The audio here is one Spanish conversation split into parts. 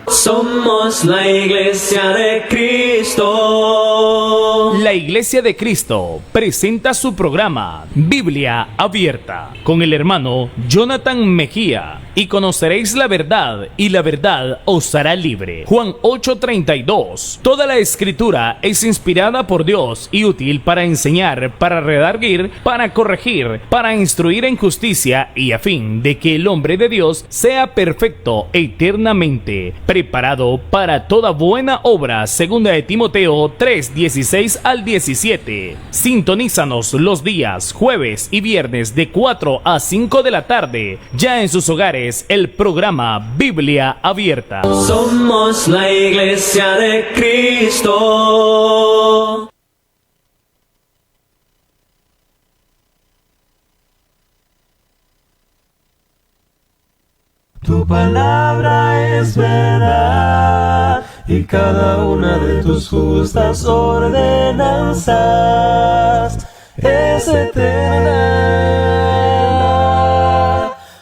Somos la Iglesia de Cristo. La Iglesia de Cristo presenta su programa Biblia Abierta con el hermano Jonathan Mejía, y conoceréis la verdad y la verdad os hará libre. Juan 8:32. Toda la escritura es inspirada por Dios y útil para enseñar, para redarguir, para corregir, para instruir en justicia, y a fin de que el hombre de Dios sea perfecto eternamente, preparado para toda buena obra. Segunda de Timoteo 3:16 al 17. Sintonízanos los días jueves y viernes de 4 a 5 de la tarde, ya en sus hogares, el programa Biblia Abierta. Somos la Iglesia de Cristo. Tu palabra es verdad y cada una de tus justas ordenanzas es eterna.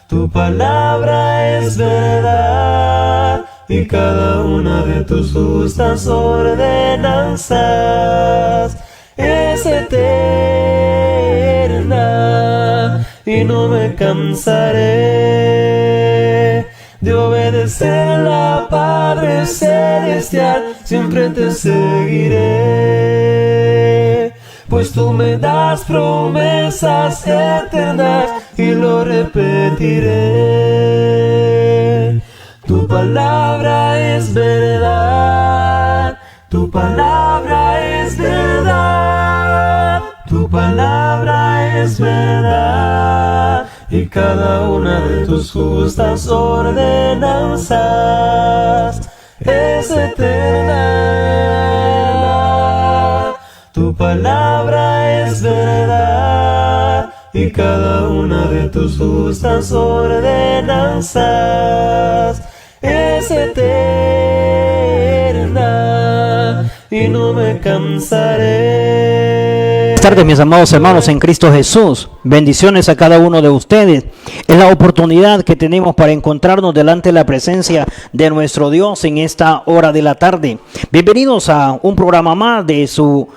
Tu palabra es verdad y cada una de tus justas ordenanzas es eterna. Y no me cansaré de obedecerla, Padre Celestial, siempre te seguiré, pues tú me das promesas eternas y lo repetiré. Tu palabra es verdad, tu palabra es verdad, tu palabra es verdad, y cada una de tus justas ordenanzas es eterna. Tu palabra es verdad y cada una de tus justas ordenanzas es eterna, y no me cansaré. Buenas tardes, mis amados hermanos en Cristo Jesús. Bendiciones a cada uno de ustedes. Es la oportunidad que tenemos para encontrarnos delante de la presencia de nuestro Dios en esta hora de la tarde. Bienvenidos a un programa más de su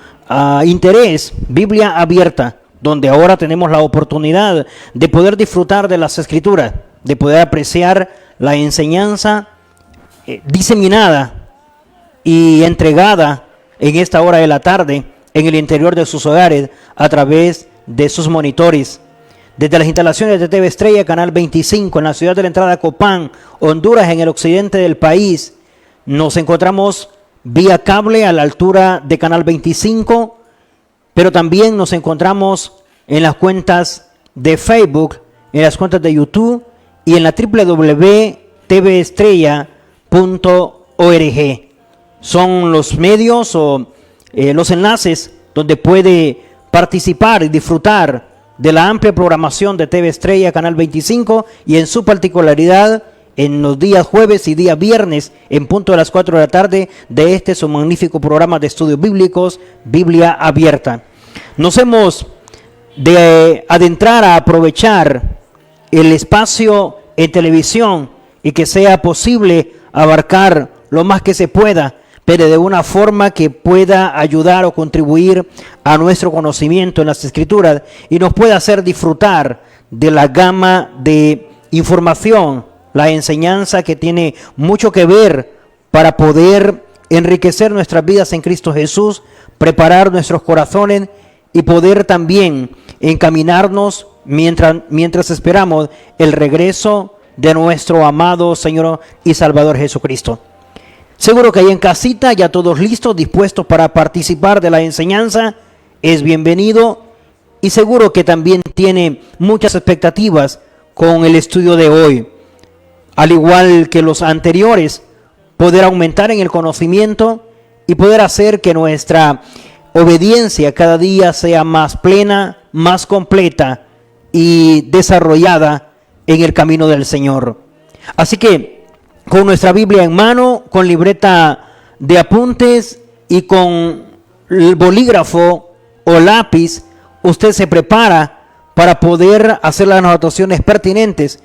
interés, Biblia Abierta, donde ahora tenemos la oportunidad de poder disfrutar de las Escrituras, de poder apreciar la enseñanza diseminada y entregada en esta hora de la tarde en el interior de sus hogares a través de sus monitores. Desde las instalaciones de TV Estrella, Canal 25, en la ciudad de la entrada Copán, Honduras, en el occidente del país, nos encontramos vía cable a la altura de Canal 25, pero también nos encontramos en las cuentas de Facebook, en las cuentas de YouTube y en la www.tvestrella.org. Son los medios o los enlaces donde puede participar y disfrutar de la amplia programación de TV Estrella, Canal 25, y en su particularidad en los días jueves y día viernes en punto de las 4 de la tarde de este su magnífico programa de estudios bíblicos, Biblia Abierta. Nos hemos de adentrar a aprovechar el espacio en televisión y que sea posible abarcar lo más que se pueda, pero de una forma que pueda ayudar o contribuir a nuestro conocimiento en las Escrituras y nos pueda hacer disfrutar de la gama de información, la enseñanza que tiene mucho que ver para poder enriquecer nuestras vidas en Cristo Jesús, preparar nuestros corazones y poder también encaminarnos mientras esperamos el regreso de nuestro amado Señor y Salvador Jesucristo. Seguro que ahí en casita ya todos listos, dispuestos para participar de la enseñanza, es bienvenido, y seguro que también tiene muchas expectativas con el estudio de hoy. Al igual que los anteriores, poder aumentar en el conocimiento y poder hacer que nuestra obediencia cada día sea más plena, más completa y desarrollada en el camino del Señor. Así que con nuestra Biblia en mano, con libreta de apuntes y con el bolígrafo o lápiz, usted se prepara para poder hacer las anotaciones pertinentes,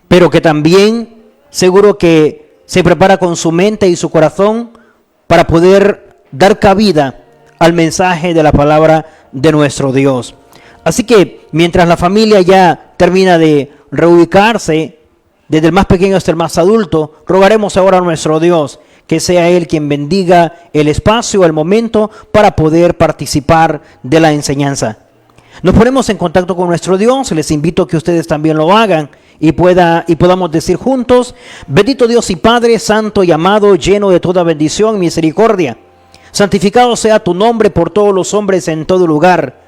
pero que también seguro que se prepara con su mente y su corazón para poder dar cabida al mensaje de la palabra de nuestro Dios. Así que mientras la familia ya termina de reubicarse, desde el más pequeño hasta el más adulto, rogaremos ahora a nuestro Dios que sea Él quien bendiga el espacio, el momento para poder participar de la enseñanza. Nos ponemos en contacto con nuestro Dios, les invito a que ustedes también lo hagan y podamos decir juntos: bendito Dios y Padre, santo y amado, lleno de toda bendición y misericordia. Santificado sea tu nombre por todos los hombres en todo lugar.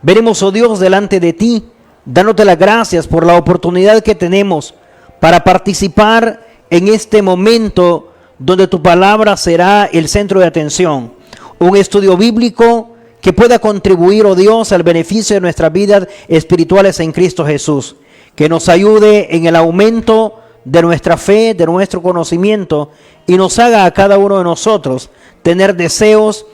Veremos, oh Dios, delante de ti, dándote las gracias por la oportunidad que tenemos para participar en este momento donde tu palabra será el centro de atención. Un estudio bíblico que pueda contribuir, oh Dios, al beneficio de nuestras vidas espirituales en Cristo Jesús. Que nos ayude en el aumento de nuestra fe, de nuestro conocimiento, y nos haga a cada uno de nosotros tener deseos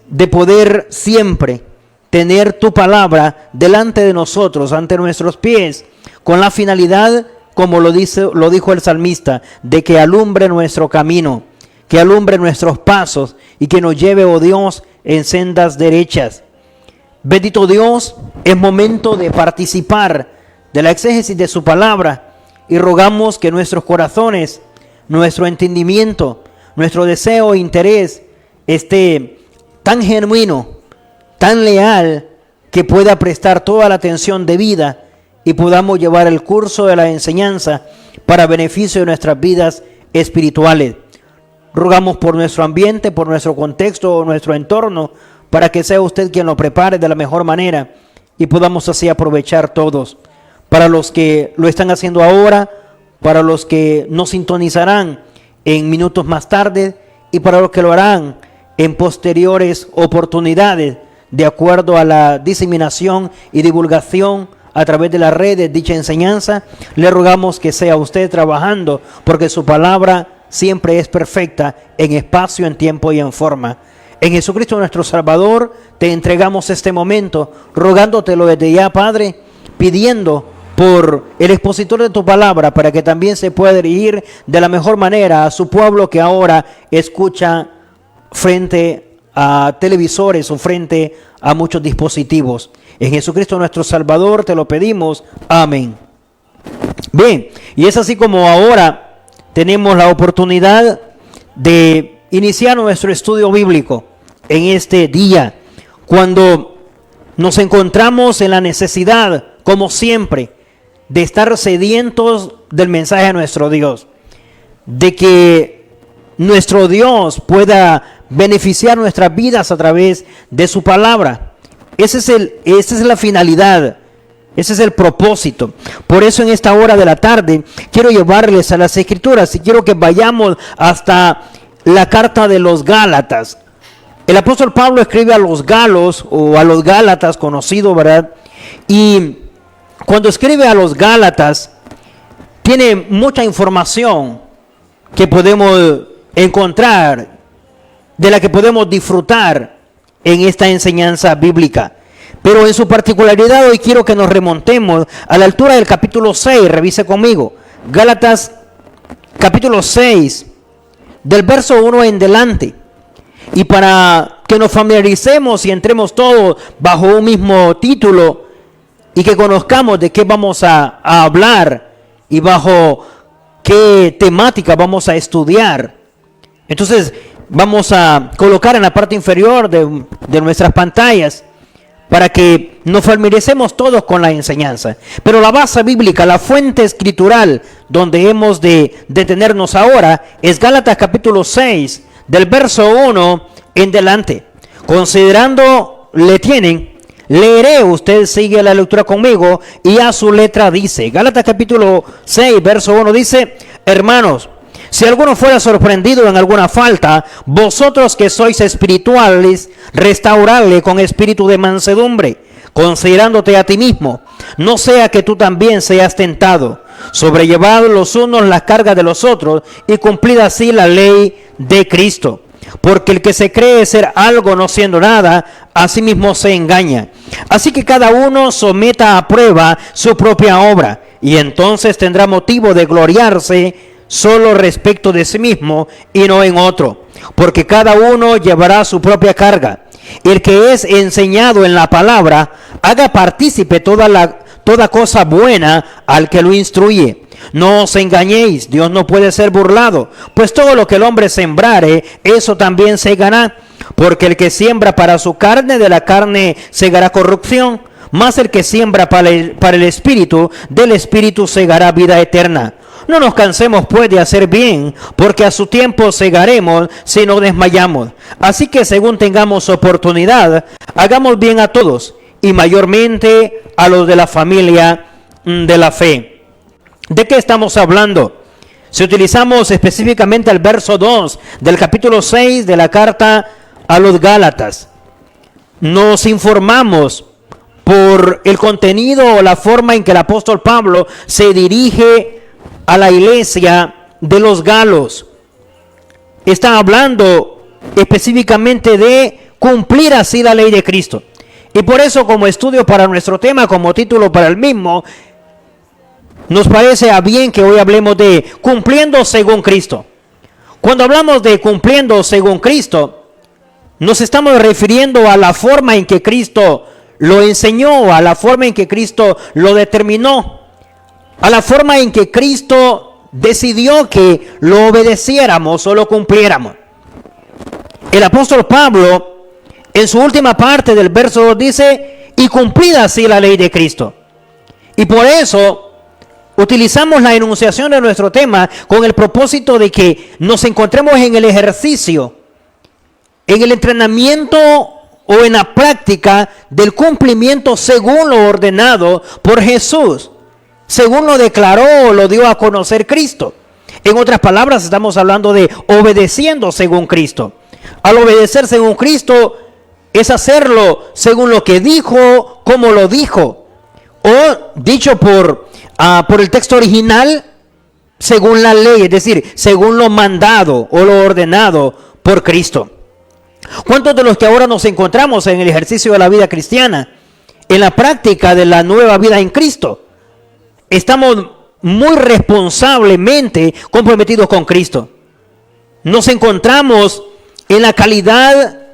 de poder siempre tener tu palabra delante de nosotros, ante nuestros pies, con la finalidad, como lo dijo el salmista, de que alumbre nuestro camino, que alumbre nuestros pasos y que nos lleve, oh Dios, en sendas derechas. Bendito Dios, es momento de participar de la exégesis de su palabra y rogamos que nuestros corazones, nuestro entendimiento, nuestro deseo e interés esté tan genuino, tan leal, que pueda prestar toda la atención debida y podamos llevar el curso de la enseñanza para beneficio de nuestras vidas espirituales. Rogamos por nuestro ambiente, por nuestro contexto, nuestro entorno, para que sea usted quien lo prepare de la mejor manera y podamos así aprovechar todos. Para los que lo están haciendo ahora, para los que nos sintonizarán en minutos más tarde y para los que lo harán en posteriores oportunidades, de acuerdo a la diseminación y divulgación a través de las redes, dicha enseñanza, le rogamos que sea usted trabajando, porque su palabra siempre es perfecta en espacio, en tiempo y en forma. En Jesucristo nuestro Salvador, te entregamos este momento, rogándotelo desde ya, Padre, pidiendo por el expositor de tu palabra, para que también se pueda dirigir de la mejor manera a su pueblo que ahora escucha frente a televisores o frente a muchos dispositivos. En Jesucristo nuestro Salvador te lo pedimos. Amén. Bien, y es así como ahora tenemos la oportunidad de iniciar nuestro estudio bíblico en este día, cuando nos encontramos en la necesidad, como siempre, de estar sedientos del mensaje de nuestro Dios, de que nuestro Dios pueda beneficiar nuestras vidas a través de su palabra. Esa es la finalidad, ese es el propósito. Por eso en esta hora de la tarde quiero llevarles a las Escrituras y quiero que vayamos hasta la carta de los Gálatas. El apóstol Pablo escribe a los galos o a los Gálatas, conocido, ¿verdad? Y cuando escribe a los Gálatas, tiene mucha información que podemos encontrar, de la que podemos disfrutar en esta enseñanza bíblica. Pero en su particularidad hoy quiero que nos remontemos a la altura del capítulo 6, revise conmigo. Gálatas capítulo 6, del verso 1 en delante. Y para que nos familiaricemos y entremos todos bajo un mismo título, y que conozcamos de qué vamos a hablar y bajo qué temática vamos a estudiar. Entonces vamos a colocar en la parte inferior de nuestras pantallas para que nos familiaricemos todos con la enseñanza. Pero la base bíblica, la fuente escritural donde hemos de detenernos ahora es Gálatas capítulo 6, del verso 1 en delante. Considerando le tienen, leeré, usted sigue la lectura conmigo y a su letra dice, Gálatas capítulo 6, verso 1 dice: hermanos, si alguno fuera sorprendido en alguna falta, vosotros que sois espirituales, restauradle con espíritu de mansedumbre, considerándote a ti mismo, no sea que tú también seas tentado. Sobrellevad los unos las cargas de los otros y cumplid así la ley de Cristo. Porque el que se cree ser algo no siendo nada, a sí mismo se engaña. Así que cada uno someta a prueba su propia obra, y entonces tendrá motivo de gloriarse solo respecto de sí mismo y no en otro, porque cada uno llevará su propia carga. El que es enseñado en la palabra, haga partícipe toda cosa buena al que lo instruye. No os engañéis, Dios no puede ser burlado, pues todo lo que el hombre sembrare, eso también segará. Porque el que siembra para su carne, de la carne segará corrupción, mas el que siembra para el Espíritu, del Espíritu segará vida eterna. No nos cansemos pues de hacer bien, porque a su tiempo segaremos si no desmayamos. Así que según tengamos oportunidad, hagamos bien a todos, y mayormente a los de la familia de la fe. ¿De qué estamos hablando? Si utilizamos específicamente el verso 2 del capítulo 6 de la carta a los Gálatas, nos informamos por el contenido o la forma en que el apóstol Pablo se dirige a la iglesia de los galos. Está hablando específicamente de cumplir así la ley de Cristo. Y por eso, como estudio para nuestro tema, como título para el mismo, nos parece a bien que hoy hablemos de cumpliendo según Cristo. Cuando hablamos de cumpliendo según Cristo, nos estamos refiriendo a la forma en que Cristo lo enseñó, a la forma en que Cristo lo determinó, a la forma en que Cristo decidió que lo obedeciéramos o lo cumpliéramos. El apóstol Pablo, en su última parte del verso 2 dice, y cumplida así la ley de Cristo. Y por eso utilizamos la enunciación de nuestro tema con el propósito de que nos encontremos en el ejercicio, en el entrenamiento o en la práctica del cumplimiento según lo ordenado por Jesús, según lo declaró o lo dio a conocer Cristo. En otras palabras, estamos hablando de obedeciendo según Cristo. Al obedecer según Cristo es hacerlo según lo que dijo, como lo dijo, o dicho por el texto original, según la ley, es decir, según lo mandado o lo ordenado por Cristo. ¿Cuántos de los que ahora nos encontramos en el ejercicio de la vida cristiana, en la práctica de la nueva vida en Cristo, estamos muy responsablemente comprometidos con Cristo? Nos encontramos en la calidad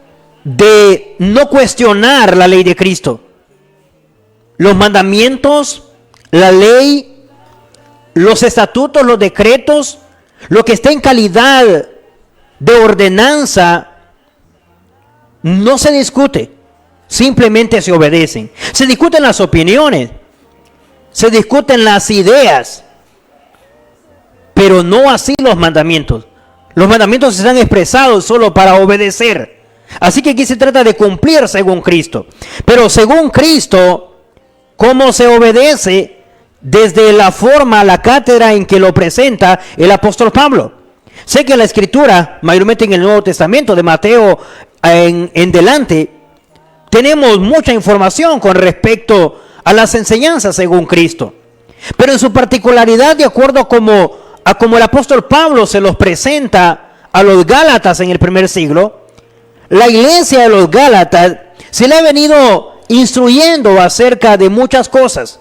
de no cuestionar la ley de Cristo, los mandamientos, la ley, los estatutos, los decretos, lo que está en calidad de ordenanza, no se discute, simplemente se obedecen. Se discuten las opiniones, se discuten las ideas, pero no así los mandamientos. Los mandamientos están expresados solo para obedecer. Así que aquí se trata de cumplir según Cristo. Pero según Cristo, ¿cómo se obedece? Desde la forma, la cátedra en que lo presenta el apóstol Pablo. Sé que la escritura, mayormente en el Nuevo Testamento, de Mateo en delante, tenemos mucha información con respecto a las enseñanzas según Cristo. Pero en su particularidad, de acuerdo a como el apóstol Pablo se los presenta a los Gálatas en el primer siglo, la iglesia de los Gálatas se le ha venido instruyendo acerca de muchas cosas.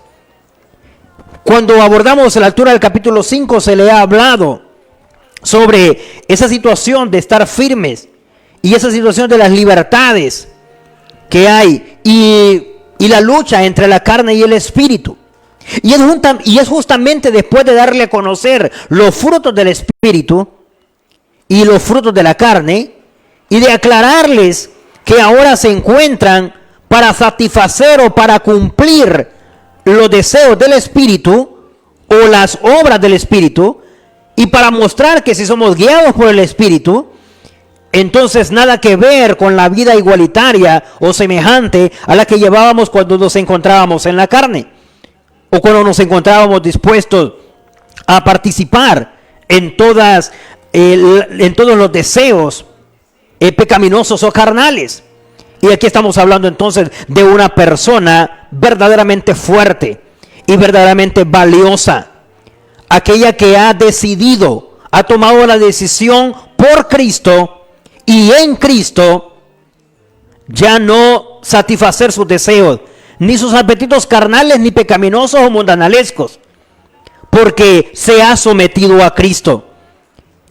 Cuando abordamos a la altura del capítulo 5 se le ha hablado sobre esa situación de estar firmes y esa situación de las libertades que hay y la lucha entre la carne y el espíritu. Y es justamente después de darle a conocer los frutos del espíritu y los frutos de la carne y de aclararles que ahora se encuentran para satisfacer o para cumplir los deseos del espíritu o las obras del espíritu, y para mostrar que si somos guiados por el espíritu, entonces nada que ver con la vida igualitaria o semejante a la que llevábamos cuando nos encontrábamos en la carne, o cuando nos encontrábamos dispuestos a participar en todos los deseos pecaminosos o carnales. Y aquí estamos hablando entonces de una persona verdaderamente fuerte y verdaderamente valiosa, aquella que ha decidido, ha tomado la decisión por Cristo y en Cristo ya no satisfacer sus deseos, ni sus apetitos carnales, ni pecaminosos o mundanalescos, porque se ha sometido a Cristo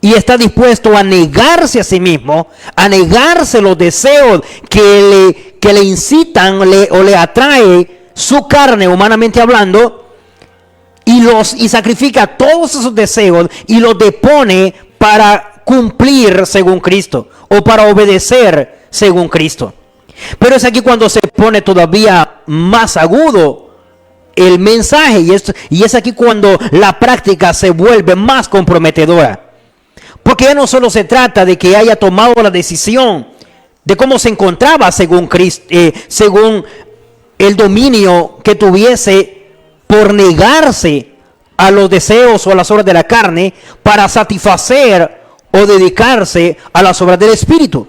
y está dispuesto a negarse a sí mismo, a negarse los deseos que le incitan o le atrae su carne, humanamente hablando, y sacrifica todos esos deseos y los depone para cumplir según Cristo o para obedecer según Cristo. Pero es aquí cuando se pone todavía más agudo el mensaje, y es aquí cuando la práctica se vuelve más comprometedora. Porque ya no solo se trata de que haya tomado la decisión de cómo se encontraba según Cristo, según el dominio que tuviese por negarse a los deseos o a las obras de la carne para satisfacer o dedicarse a las obras del Espíritu,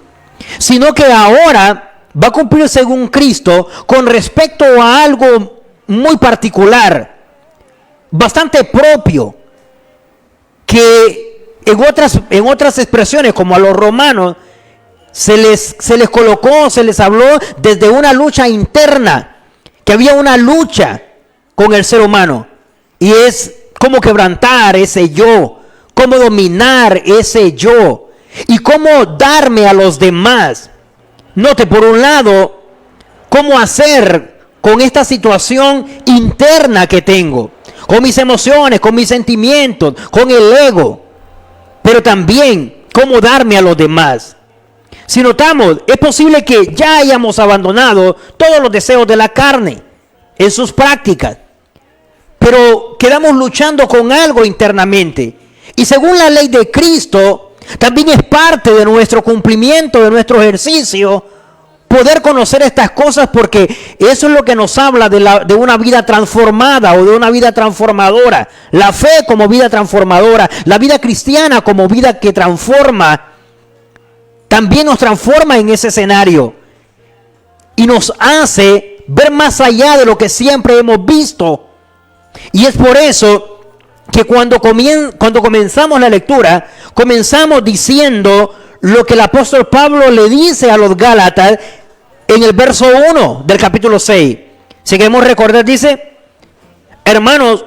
sino que ahora va a cumplir según Cristo con respecto a algo muy particular, bastante propio, que en otras expresiones, como a los romanos, se les colocó, se les habló desde una lucha interna, que había una lucha con el ser humano, y es cómo quebrantar ese yo, cómo dominar ese yo, y cómo darme a los demás. Note, por un lado, cómo hacer con esta situación interna que tengo, con mis emociones, con mis sentimientos, con el ego, pero también cómo darme a los demás. Si notamos, es posible que ya hayamos abandonado todos los deseos de la carne en sus prácticas, pero quedamos luchando con algo internamente. Y según la ley de Cristo, también es parte de nuestro cumplimiento, de nuestro ejercicio, poder conocer estas cosas, porque eso es lo que nos habla de una vida transformada o de una vida transformadora. La fe como vida transformadora, la vida cristiana como vida que transforma, también nos transforma en ese escenario y nos hace ver más allá de lo que siempre hemos visto. Y es por eso que cuando comenzamos la lectura, comenzamos diciendo lo que el apóstol Pablo le dice a los Gálatas en el verso 1 del capítulo 6. Si queremos recordar, dice: hermanos,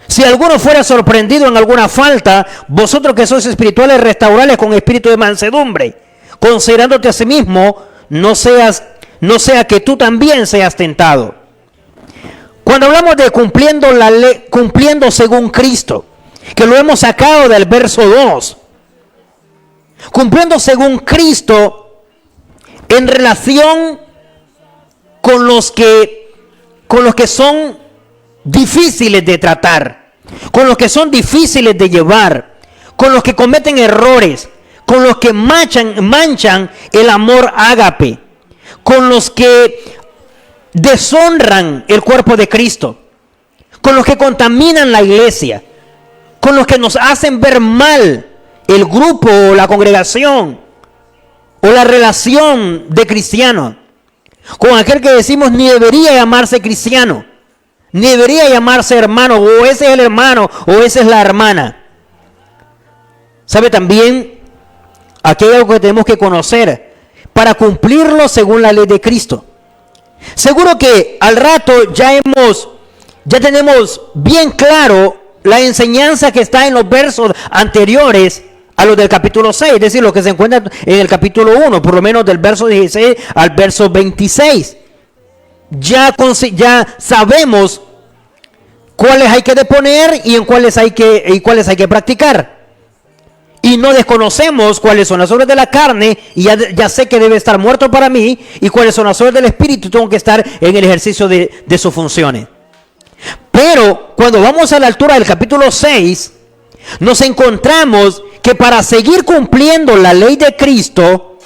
si alguno fuera sorprendido en alguna falta, vosotros que sois espirituales, restaurales con espíritu de mansedumbre, considerándote a sí mismo, no sea que tú también seas tentado. Cuando hablamos de cumpliendo la ley, cumpliendo según Cristo, que lo hemos sacado del verso 2, cumpliendo según Cristo en relación con los que son difíciles de tratar, con los que son difíciles de llevar, con los que cometen errores, con los que manchan el amor ágape, con los que deshonran el cuerpo de Cristo, con los que contaminan la iglesia, con los que nos hacen ver mal el grupo o la congregación o la relación de cristiano, con aquel que decimos ni debería llamarse cristiano, ni debería llamarse hermano, o ese es el hermano o esa es la hermana. ¿Sabe? También aquí hay algo que tenemos que conocer para cumplirlo según la ley de Cristo. Seguro que al rato ya tenemos bien claro la enseñanza que está en los versos anteriores a los del capítulo 6, es decir, lo que se encuentra en el capítulo 1, por lo menos del verso 16 al verso 26. Ya sabemos cuáles hay que deponer y cuáles hay que practicar. Y no desconocemos cuáles son las obras de la carne, y ya sé que debe estar muerto para mí, y cuáles son las obras del Espíritu, tengo que estar en el ejercicio de sus funciones. Pero cuando vamos a la altura del capítulo 6, nos encontramos que para seguir cumpliendo la ley de Cristo,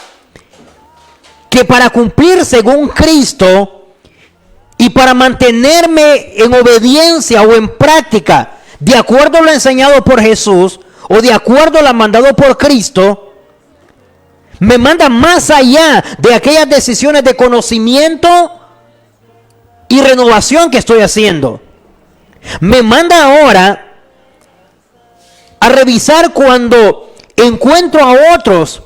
que para cumplir según Cristo y para mantenerme en obediencia o en práctica de acuerdo a lo enseñado por Jesús o de acuerdo a lo mandado por Cristo, me manda más allá de aquellas decisiones de conocimiento y renovación que estoy haciendo. Me manda ahora a revisar cuando encuentro a otros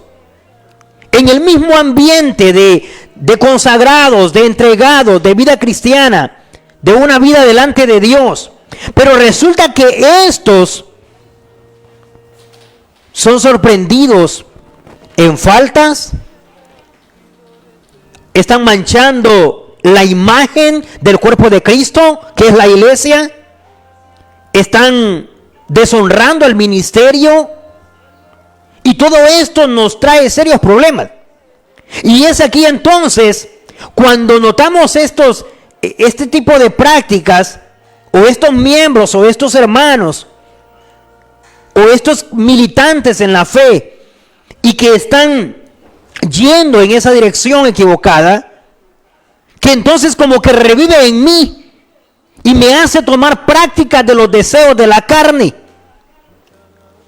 en el mismo ambiente de consagrados, de entregados, de vida cristiana, de una vida delante de Dios, Pero resulta que estos son sorprendidos en faltas, están manchando la imagen del cuerpo de Cristo, que es la iglesia, están deshonrando el ministerio, y todo esto nos trae serios problemas. Y es aquí entonces cuando notamos este tipo de prácticas, o estos miembros, o estos hermanos, o estos militantes en la fe, y que están yendo en esa dirección equivocada, que entonces como que revive en mí y me hace tomar prácticas de los deseos de la carne.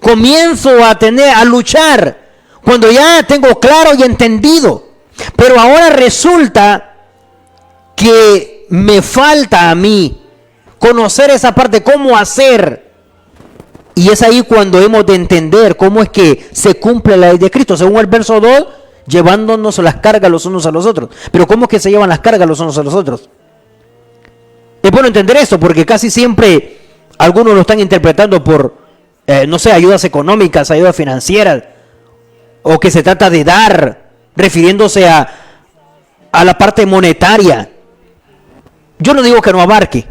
Comienzo a luchar cuando ya tengo claro y entendido, pero ahora resulta que me falta a mí conocer esa parte, cómo hacer. Y es ahí cuando hemos de entender cómo es que se cumple la ley de Cristo. Según el verso 2, llevándonos las cargas los unos a los otros. Pero ¿cómo es que se llevan las cargas los unos a los otros? Es bueno entender esto, porque casi siempre algunos lo están interpretando por, no sé, ayudas económicas, ayudas financieras, o que se trata de dar, refiriéndose a la parte monetaria. Yo no digo que no abarque,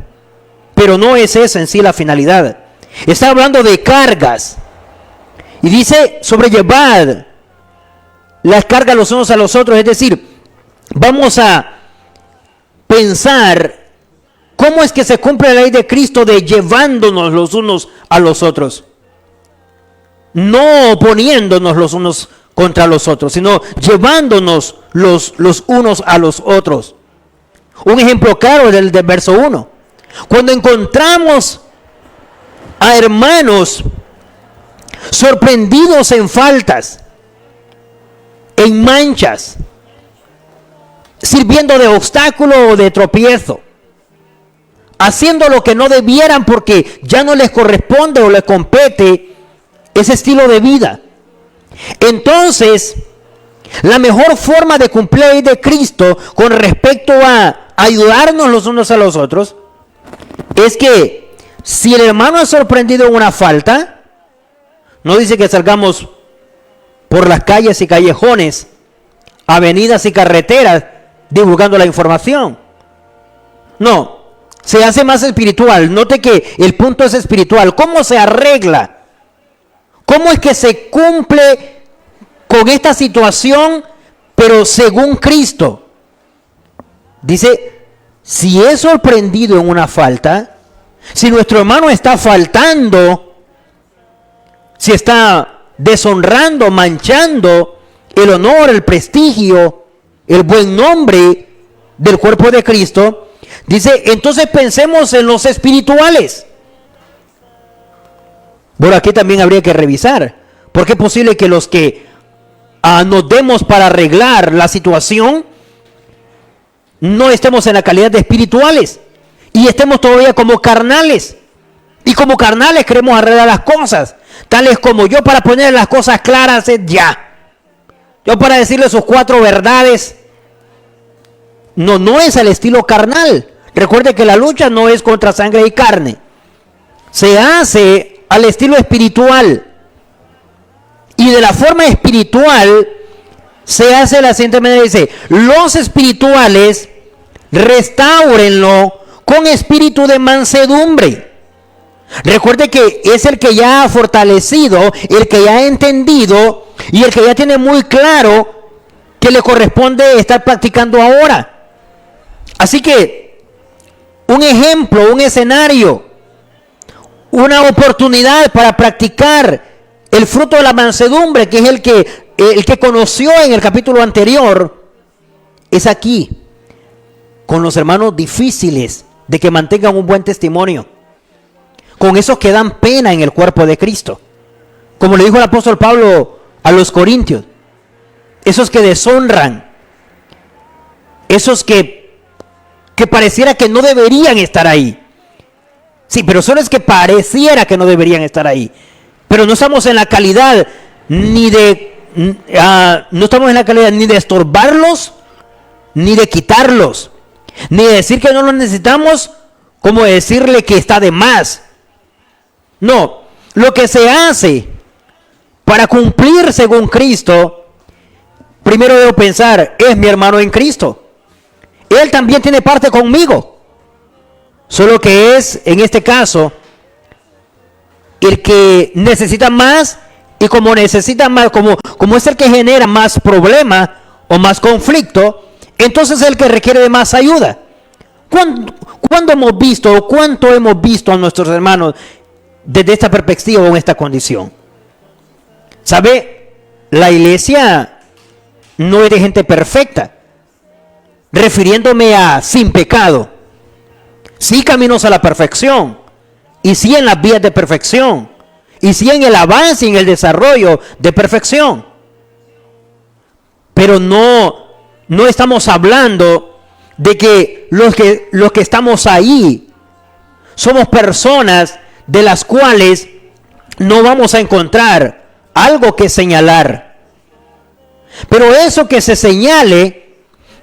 pero no es esa en sí la finalidad. Está hablando de cargas. Y dice, sobrellevad las cargas los unos a los otros. Es decir, vamos a pensar cómo es que se cumple la ley de Cristo de llevándonos los unos a los otros. No oponiéndonos los unos contra los otros, sino llevándonos los unos a los otros. Un ejemplo claro del verso 1. Cuando encontramos a hermanos sorprendidos en faltas, en manchas, sirviendo de obstáculo o de tropiezo, haciendo lo que no debieran porque ya no les corresponde o les compete ese estilo de vida, entonces la mejor forma de cumplir la ley de Cristo con respecto a ayudarnos los unos a los otros es que si el hermano es sorprendido en una falta, no dice que salgamos por las calles y callejones, avenidas y carreteras divulgando la información. No, se hace más espiritual. Note que el punto es espiritual. ¿Cómo se arregla? ¿Cómo es que se cumple con esta situación, pero según Cristo? Dice, si es sorprendido en una falta, si nuestro hermano está faltando, si está deshonrando, manchando el honor, el prestigio, el buen nombre del cuerpo de Cristo, dice, entonces pensemos en los espirituales. Bueno, aquí también habría que revisar, porque es posible que los que nos demos para arreglar la situación no estemos en la calidad de espirituales y estemos todavía como carnales. Y como carnales queremos arreglar las cosas, tales como yo para poner las cosas claras es ya. Yo para decirle sus 4 verdades. No es al estilo carnal. Recuerde que la lucha no es contra sangre y carne. Se hace al estilo espiritual. Y de la forma espiritual se hace de la siguiente manera. Dice, los espirituales restáurenlo con espíritu de mansedumbre. Recuerde que es el que ya ha fortalecido, el que ya ha entendido y el que ya tiene muy claro que le corresponde estar practicando ahora. Así que un ejemplo, un escenario, una oportunidad para practicar el fruto de la mansedumbre, que es el que conoció en el capítulo anterior, es aquí, con los hermanos difíciles de que mantengan un buen testimonio, con esos que dan pena en el cuerpo de Cristo, como le dijo el apóstol Pablo a los corintios, esos que deshonran, esos que pareciera que no deberían estar ahí. Sí, pero solo es que pareciera que no deberían estar ahí, pero no estamos en la calidad ni de estorbarlos, ni de quitarlos, ni de decir que no los necesitamos, como decirle que está de más. No, lo que se hace para cumplir según Cristo, primero debo pensar, es mi hermano en Cristo. Él también tiene parte conmigo. Solo que es, en este caso, el que necesita más, y como necesita más, como es el que genera más problema o más conflicto, entonces es el que requiere de más ayuda. ¿Cuándo hemos visto o cuánto hemos visto a nuestros hermanos desde esta perspectiva o en esta condición? ¿Sabe? La iglesia no es de gente perfecta, refiriéndome a sin pecado. Sí caminos a la perfección, y sí en las vías de perfección, y sí en el avance y en el desarrollo de perfección. Pero no estamos hablando de que los que estamos ahí somos personas de las cuales no vamos a encontrar algo que señalar. Pero eso que se señale,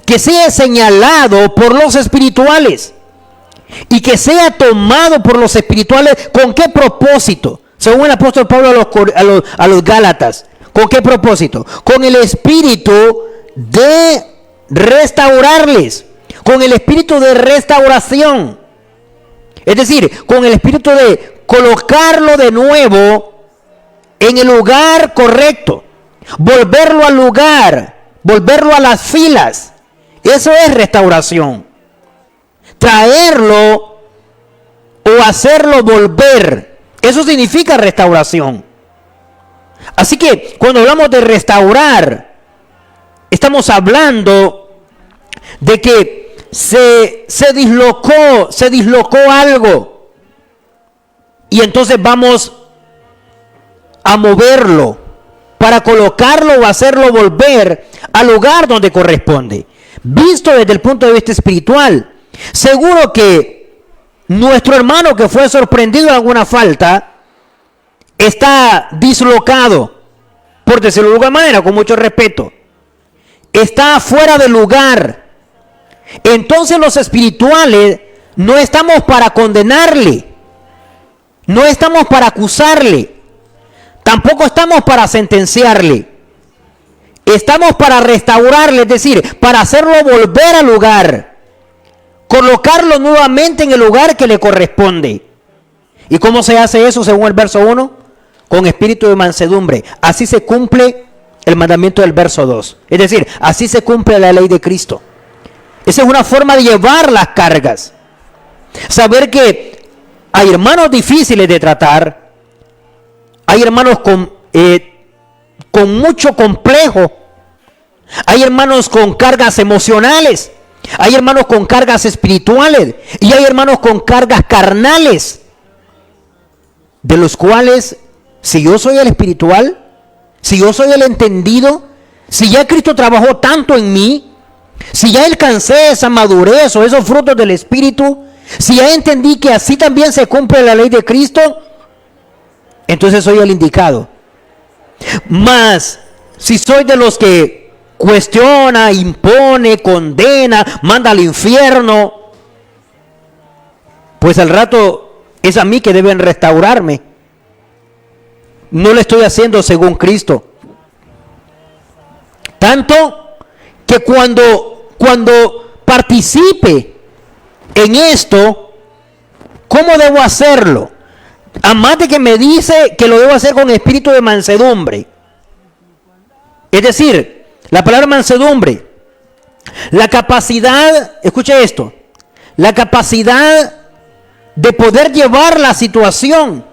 que sea señalado por los espirituales y que sea tomado por los espirituales. ¿Con qué propósito? Según el apóstol Pablo a los Gálatas, ¿con qué propósito? Con el espíritu de restaurarles, con el espíritu de restauración, es decir, con el espíritu de colocarlo de nuevo en el lugar correcto, volverlo al lugar, volverlo a las filas. Eso es restauración. Traerlo o hacerlo volver, eso significa restauración. Así que cuando hablamos de restaurar, estamos hablando de que se dislocó algo, y entonces vamos a moverlo para colocarlo o hacerlo volver al lugar donde corresponde. Visto desde el punto de vista espiritual, seguro que nuestro hermano que fue sorprendido en alguna falta está dislocado, por decirlo de alguna manera, con mucho respeto, está fuera de lugar. Entonces los espirituales no estamos para condenarle, no estamos para acusarle, tampoco estamos para sentenciarle. Estamos para restaurarle, es decir, para hacerlo volver al lugar, colocarlo nuevamente en el lugar que le corresponde. ¿Y cómo se hace eso según el verso 1? Con espíritu de mansedumbre. Así se cumple el mandamiento del verso 2. Es decir, así se cumple la ley de Cristo. Esa es una forma de llevar las cargas. Saber que hay hermanos difíciles de tratar, hay hermanos con mucho complejo, hay hermanos con cargas emocionales, hay hermanos con cargas espirituales y hay hermanos con cargas carnales, de los cuales, si yo soy el espiritual, si yo soy el entendido, si ya Cristo trabajó tanto en mí, si ya alcancé esa madurez o esos frutos del Espíritu, si ya entendí que así también se cumple la ley de Cristo, entonces soy el indicado. Mas, si soy de los que cuestiona, impone, condena, manda al infierno, pues al rato es a mí que deben restaurarme. No lo estoy haciendo según Cristo. Tanto que cuando participe en esto, ¿cómo debo hacerlo? Además de que me dice que lo debo hacer con espíritu de mansedumbre. Es decir, la palabra mansedumbre, la capacidad, escuche esto, la capacidad de poder llevar la situación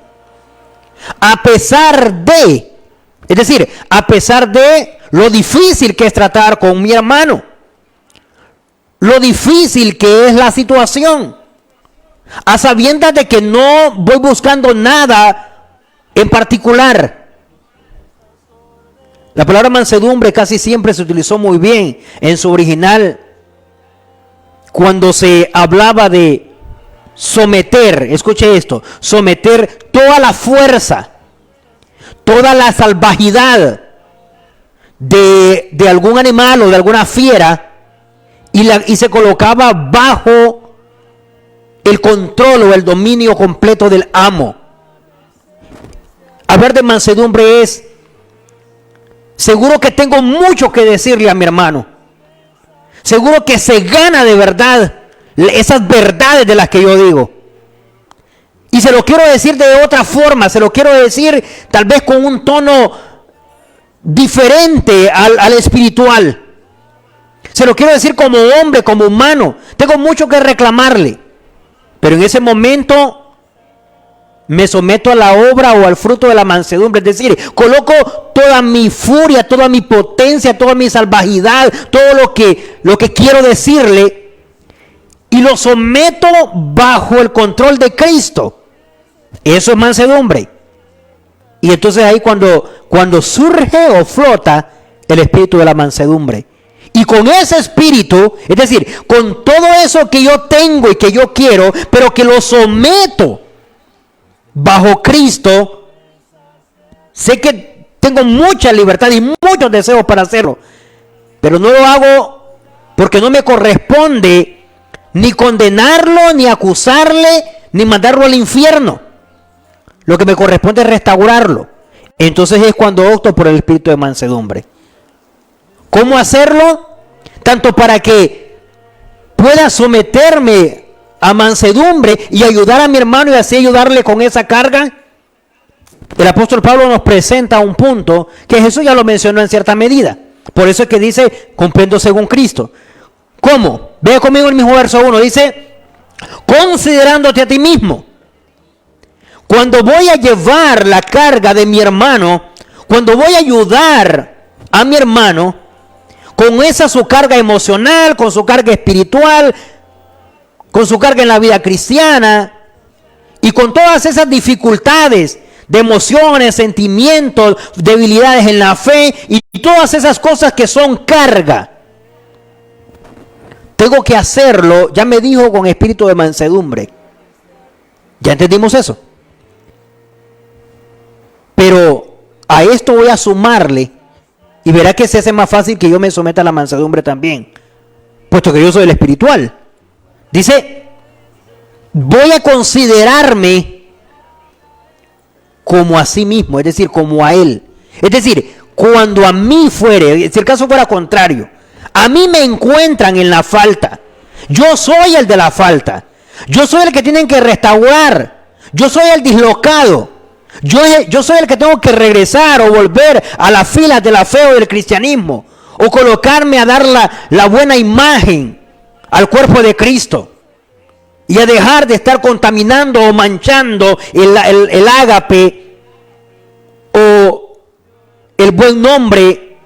a pesar de, es decir, a pesar de lo difícil que es tratar con mi hermano, lo difícil que es la situación, a sabiendas de que no voy buscando nada en particular. La palabra mansedumbre casi siempre se utilizó muy bien en su original cuando se hablaba de someter, escuche esto, someter toda la fuerza, toda la salvajidad de algún animal o de alguna fiera y se colocaba bajo el control o el dominio completo del amo. Hablar de mansedumbre es, seguro que tengo mucho que decirle a mi hermano. Seguro que se gana de verdad esas verdades de las que yo digo. Y se lo quiero decir de otra forma, se lo quiero decir tal vez con un tono diferente al espiritual. Se lo quiero decir como hombre, como humano. Tengo mucho que reclamarle. Pero en ese momento me someto a la obra o al fruto de la mansedumbre. Es decir, coloco toda mi furia, toda mi potencia, toda mi salvajidad, todo lo que quiero decirle, y lo someto bajo el control de Cristo. Eso es mansedumbre. Y entonces ahí cuando surge o flota el espíritu de la mansedumbre. Y con ese espíritu, es decir, con todo eso que yo tengo y que yo quiero, pero que lo someto bajo Cristo, sé que tengo mucha libertad y muchos deseos para hacerlo, pero no lo hago porque no me corresponde ni condenarlo, ni acusarle, ni mandarlo al infierno. Lo que me corresponde es restaurarlo. Entonces es cuando opto por el espíritu de mansedumbre. ¿Cómo hacerlo? Tanto para que pueda someterme a mansedumbre y ayudar a mi hermano y así ayudarle con esa carga. El apóstol Pablo nos presenta un punto que Jesús ya lo mencionó en cierta medida. Por eso es que dice, cumpliendo según Cristo. ¿Cómo? Vea conmigo el mismo verso 1. Dice, considerándote a ti mismo. Cuando voy a llevar la carga de mi hermano, cuando voy a ayudar a mi hermano, con esa su carga emocional, con su carga espiritual, con su carga en la vida cristiana, y con todas esas dificultades de emociones, sentimientos, debilidades en la fe, y todas esas cosas que son carga, tengo que hacerlo, ya me dijo, con espíritu de mansedumbre. ¿Ya entendimos eso? Pero a esto voy a sumarle, y verá que se hace más fácil que yo me someta a la mansedumbre también, puesto que yo soy el espiritual. Dice, voy a considerarme como a sí mismo, es decir, como a él. Es decir, cuando a mí fuere, si el caso fuera contrario, a mí me encuentran en la falta, yo soy el de la falta, yo soy el que tienen que restaurar, yo soy el dislocado. Yo soy el que tengo que regresar o volver a las filas de la fe o del cristianismo, o colocarme a dar la buena imagen al cuerpo de Cristo y a dejar de estar contaminando o manchando el ágape o el buen nombre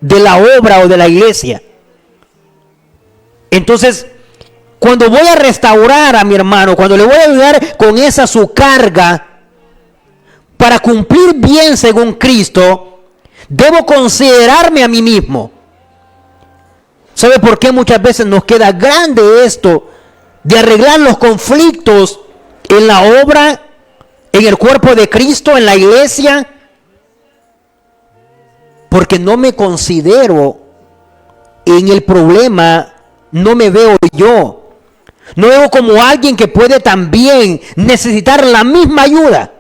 de la obra o de la iglesia. Entonces, cuando voy a restaurar a mi hermano, cuando le voy a ayudar con esa su carga, para cumplir bien según Cristo, debo considerarme a mí mismo. ¿Sabe por qué muchas veces nos queda grande esto de arreglar los conflictos en la obra, en el cuerpo de Cristo, en la iglesia? Porque no me considero en el problema, no me veo yo. No veo como alguien que puede también necesitar la misma ayuda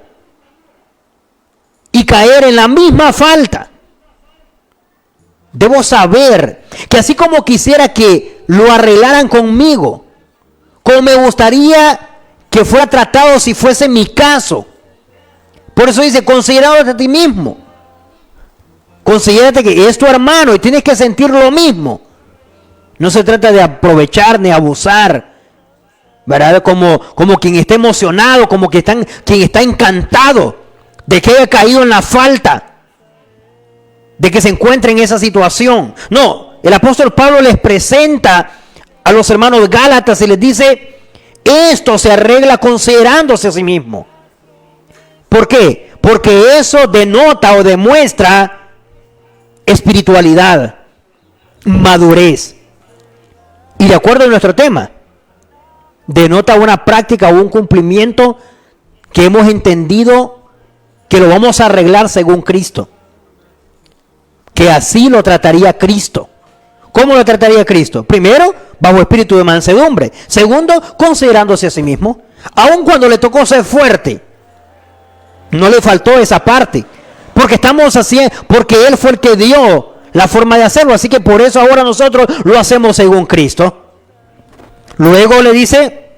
y caer en la misma falta. Debo saber que así como quisiera que lo arreglaran conmigo, como me gustaría que fuera tratado si fuese mi caso. Por eso dice, considérate a ti mismo. Considérate que es tu hermano y tienes que sentir lo mismo. No se trata de aprovechar ni abusar, ¿verdad? Como quien está emocionado, como quien está encantado de que haya caído en la falta, de que se encuentre en esa situación. No, el apóstol Pablo les presenta a los hermanos Gálatas y les dice, esto se arregla considerándose a sí mismo. ¿Por qué? Porque eso denota o demuestra espiritualidad, madurez. Y de acuerdo a nuestro tema, denota una práctica o un cumplimiento que hemos entendido que lo vamos a arreglar según Cristo. Que así lo trataría Cristo. ¿Cómo lo trataría Cristo? Primero, bajo espíritu de mansedumbre. Segundo, considerándose a sí mismo. Aun cuando le tocó ser fuerte, no le faltó esa parte. Porque estamos así, porque Él fue el que dio la forma de hacerlo. Así que por eso ahora nosotros lo hacemos según Cristo. Luego le dice,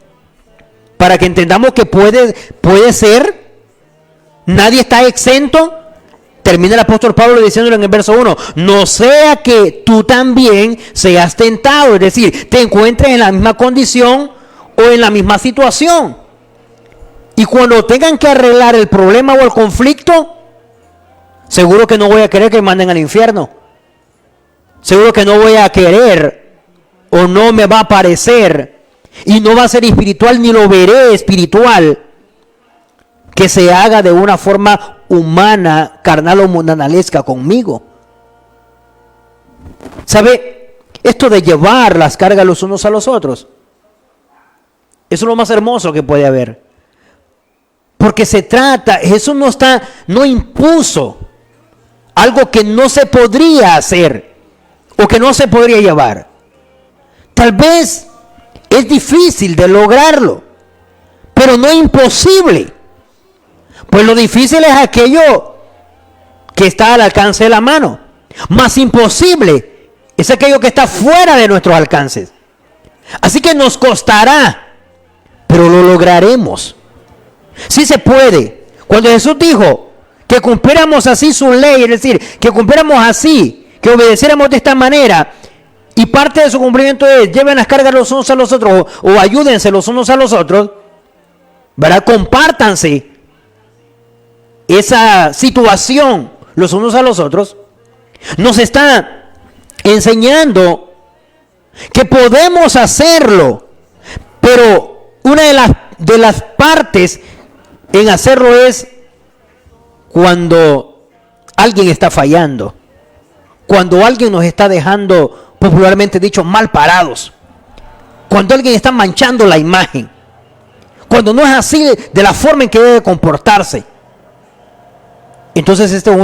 para que entendamos que puede ser, nadie está exento. Termina el apóstol Pablo diciéndolo en el verso 1, no sea que tú también seas tentado, es decir, te encuentres en la misma condición o en la misma situación. Y cuando tengan que arreglar el problema o el conflicto, seguro que no voy a querer que me manden al infierno. Seguro que no voy a querer o no me va a parecer y no va a ser espiritual ni lo veré espiritual que se haga de una forma humana, carnal o mundanalesca conmigo. ¿Sabe? Esto de llevar las cargas los unos a los otros, eso es lo más hermoso que puede haber. Porque se trata, Jesús no impuso algo que no se podría hacer o que no se podría llevar. Tal vez es difícil de lograrlo, pero no imposible. Pues lo difícil es aquello que está al alcance de la mano. Más imposible es aquello que está fuera de nuestros alcances. Así que nos costará, pero lo lograremos. Sí se puede. Cuando Jesús dijo que cumpliéramos así su ley, es decir, que cumpliéramos así, que obedeciéramos de esta manera, y parte de su cumplimiento es lleven las cargas los unos a los otros o ayúdense los unos a los otros, ¿verdad? Compártanse esa situación los unos a los otros. Nos está enseñando que podemos hacerlo, pero una de las partes en hacerlo es cuando alguien está fallando, cuando alguien nos está dejando, popularmente dicho, mal parados, cuando alguien está manchando la imagen, cuando no es así de la forma en que debe comportarse. Entonces esta es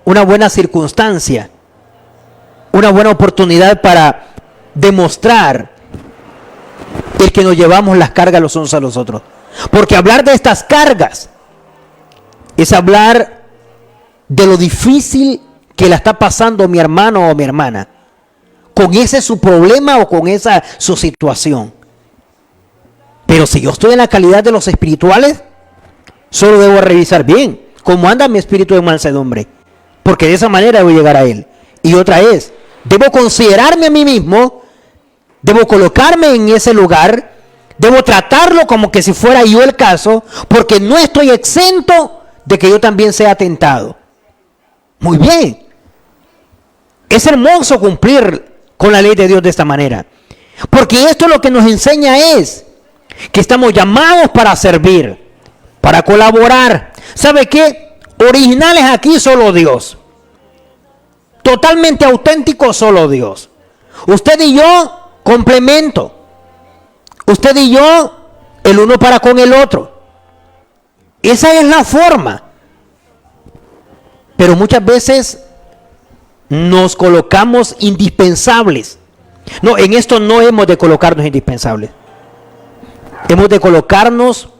una buena circunstancia, una buena oportunidad para demostrar el que nos llevamos las cargas los unos a los otros. Porque hablar de estas cargas es hablar de lo difícil que la está pasando mi hermano o mi hermana, con ese su problema o con esa su situación. Pero si yo estoy en la calidad de los espirituales, solo debo revisar bien cómo anda mi espíritu de mansedumbre, porque de esa manera voy a llegar a Él. Y otra es, debo considerarme a mí mismo, debo colocarme en ese lugar, debo tratarlo como que si fuera yo el caso, porque no estoy exento de que yo también sea tentado. Muy bien. Es hermoso cumplir con la ley de Dios de esta manera, porque esto lo que nos enseña es que estamos llamados para servir, para colaborar. ¿Sabe qué? Originales aquí solo Dios. Totalmente auténtico solo Dios. Usted y yo, complemento. Usted y yo, el uno para con el otro. Esa es la forma. Pero muchas veces nos colocamos indispensables. No, en esto no hemos de colocarnos indispensables. Hemos de colocarnos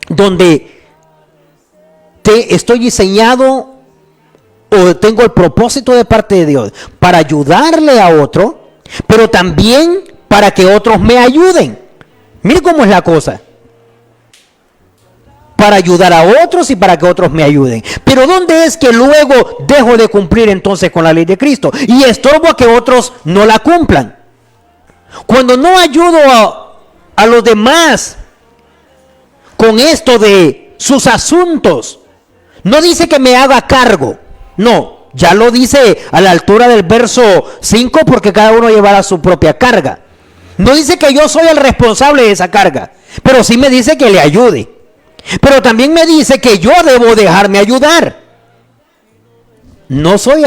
donde estoy diseñado o tengo el propósito de parte de Dios para ayudarle a otro, pero también para que otros me ayuden. Mire cómo es la cosa. Para ayudar a otros y para que otros me ayuden. Pero ¿dónde es que luego dejo de cumplir entonces con la ley de Cristo? Y estorbo a que otros no la cumplan. Cuando no ayudo a los demás con esto de sus asuntos, no dice que me haga cargo. No, ya lo dice a la altura del verso 5, porque cada uno llevará su propia carga. No dice que yo soy el responsable de esa carga, pero sí me dice que le ayude. Pero también me dice que yo debo dejarme ayudar. No soy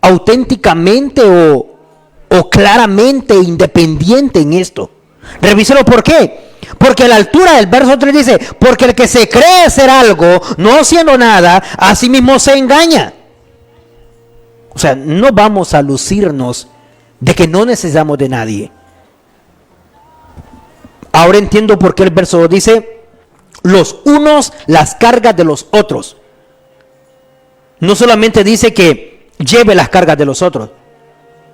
auténticamente o claramente independiente en esto. Revíselo, ¿por qué? Porque a la altura del verso 3 dice, porque el que se cree ser algo, no haciendo nada, a sí mismo se engaña. O sea, no vamos a lucirnos de que no necesitamos de nadie. Ahora entiendo por qué el verso 2 dice, los unos las cargas de los otros. No solamente dice que lleve las cargas de los otros.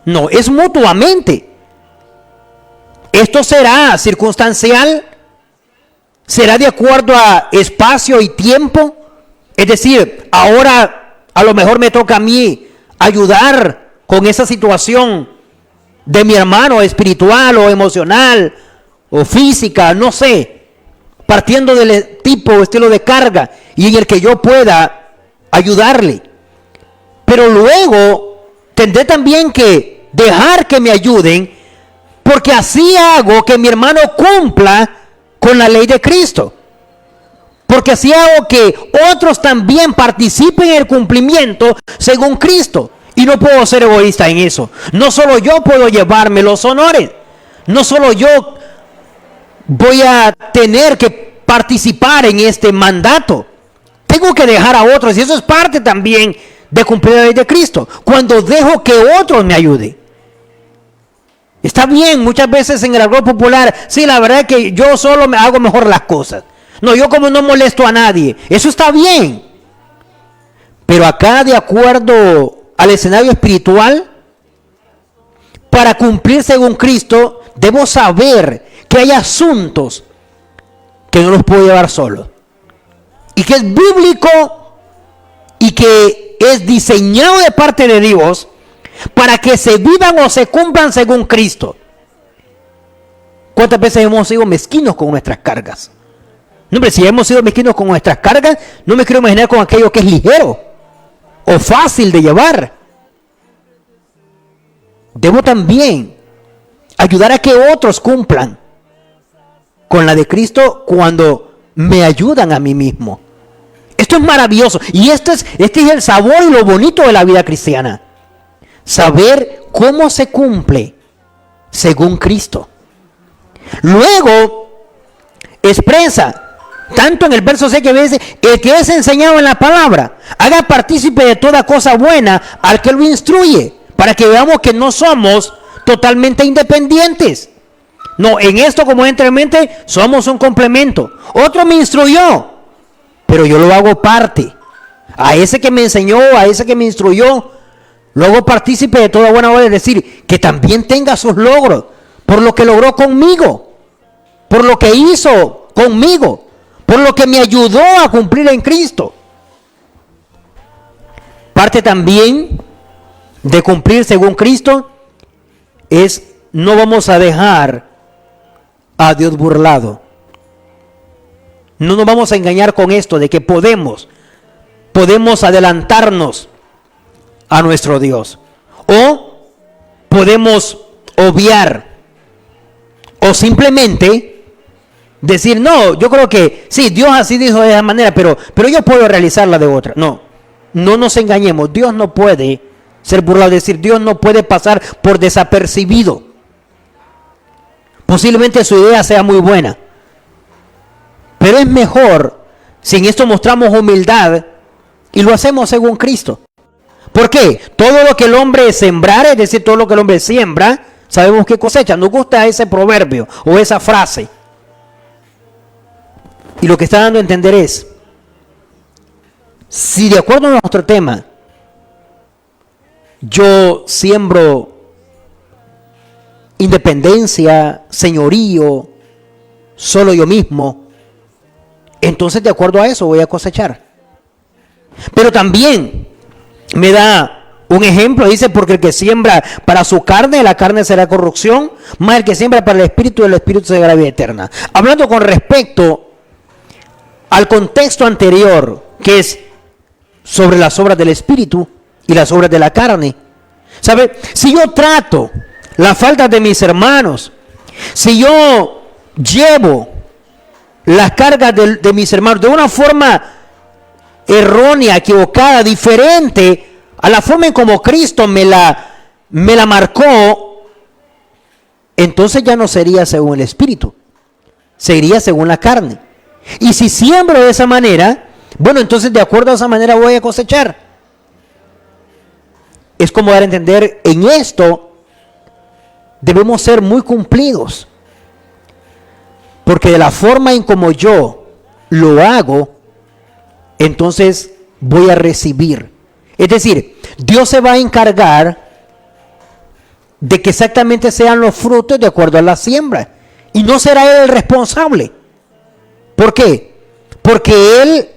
No, es mutuamente. Esto será circunstancial, será de acuerdo a espacio y tiempo. Es decir, ahora a lo mejor me toca a mí ayudar con esa situación de mi hermano espiritual o emocional o física, no sé, partiendo del tipo o estilo de carga y en el que yo pueda ayudarle. Pero luego tendré también que dejar que me ayuden, porque así hago que mi hermano cumpla con la ley de Cristo. Porque así hago que otros también participen en el cumplimiento según Cristo. Y no puedo ser egoísta en eso. No solo yo puedo llevarme los honores. No solo yo voy a tener que participar en este mandato. Tengo que dejar a otros. Y eso es parte también de cumplir la ley de Cristo. Cuando dejo que otros me ayuden. Está bien, muchas veces en el argot popular, sí, la verdad es que yo solo me hago mejor las cosas. No, yo como no molesto a nadie. Eso está bien. Pero acá, de acuerdo al escenario espiritual, para cumplir según Cristo, debo saber que hay asuntos que no los puedo llevar solo. Y que es bíblico y que es diseñado de parte de Dios para que se vivan o se cumplan según Cristo. ¿Cuántas veces hemos sido mezquinos con nuestras cargas? No, hombre, si hemos sido mezquinos con nuestras cargas, no me quiero imaginar con aquello que es ligero o fácil de llevar. Debo también ayudar a que otros cumplan con la de Cristo cuando me ayudan a mí mismo. Esto es maravilloso. Y este es el sabor y lo bonito de la vida cristiana. Saber cómo se cumple según Cristo. Luego expresa, tanto en el verso 6 que dice, el que es enseñado en la palabra, haga partícipe de toda cosa buena al que lo instruye, para que veamos que no somos totalmente independientes. No, en esto como anteriormente somos un complemento. Otro me instruyó, pero yo lo hago parte. A ese que me enseñó, a ese que me instruyó, luego partícipe de toda buena obra, es decir, que también tenga sus logros, por lo que logró conmigo, por lo que hizo conmigo, por lo que me ayudó a cumplir en Cristo. Parte también de cumplir según Cristo es no vamos a dejar a Dios burlado. No nos vamos a engañar con esto de que podemos adelantarnos a nuestro Dios, o podemos obviar, o simplemente decir, no, yo creo que sí, Dios así dijo de esa manera, pero yo puedo realizarla de otra. No nos engañemos. Dios no puede ser burlado, es decir, Dios no puede pasar por desapercibido. Posiblemente su idea sea muy buena, pero es mejor si en esto mostramos humildad y lo hacemos según Cristo. ¿Por qué? Todo lo que el hombre sembrare, es decir, todo lo que el hombre siembra, sabemos que cosecha. Nos gusta ese proverbio o esa frase. Y lo que está dando a entender es, si de acuerdo a nuestro tema, yo siembro independencia, señorío, solo yo mismo, entonces de acuerdo a eso voy a cosechar. Pero también me da un ejemplo, dice, porque el que siembra para su carne, la carne será corrupción, más el que siembra para el espíritu será vida eterna. Hablando con respecto al contexto anterior, que es sobre las obras del espíritu y las obras de la carne. ¿Sabe? Si yo trato las faltas de mis hermanos, si yo llevo las cargas de mis hermanos de una forma errónea, equivocada, diferente a la forma en como Cristo me la marcó, entonces ya no sería según el espíritu, sería según la carne. Y si siembro de esa manera, bueno, entonces de acuerdo a esa manera voy a cosechar. Es como dar a entender, en esto debemos ser muy cumplidos. Porque de la forma en como yo lo hago, entonces voy a recibir. Es decir, Dios se va a encargar de que exactamente sean los frutos de acuerdo a la siembra. Y no será Él el responsable. ¿Por qué? Porque Él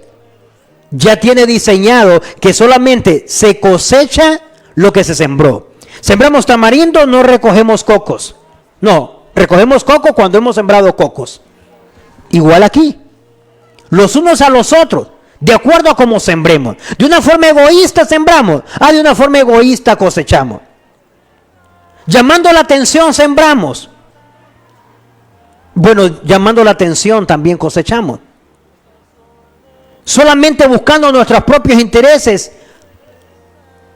ya tiene diseñado que solamente se cosecha lo que se sembró. Sembramos tamarindo, no recogemos cocos. No, recogemos cocos cuando hemos sembrado cocos. Igual aquí. Los unos a los otros, de acuerdo a cómo sembremos. De una forma egoísta sembramos. De una forma egoísta cosechamos. Llamando la atención sembramos. Bueno, llamando la atención también cosechamos. Solamente buscando nuestros propios intereses,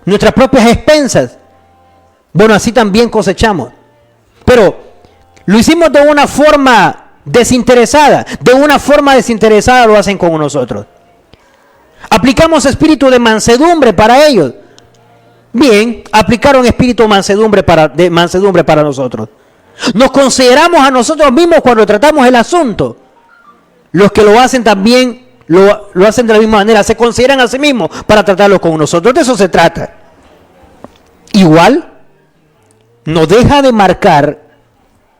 nuestras propias expensas. Bueno, así también cosechamos. Pero lo hicimos de una forma desinteresada. De una forma desinteresada lo hacen con nosotros. Aplicamos espíritu de mansedumbre para ellos. Bien, aplicaron espíritu de mansedumbre para nosotros. Nos consideramos a nosotros mismos cuando tratamos el asunto. Los que lo hacen también lo hacen de la misma manera. Se consideran a sí mismos para tratarlo con nosotros. De eso se trata. Igual, no deja de marcar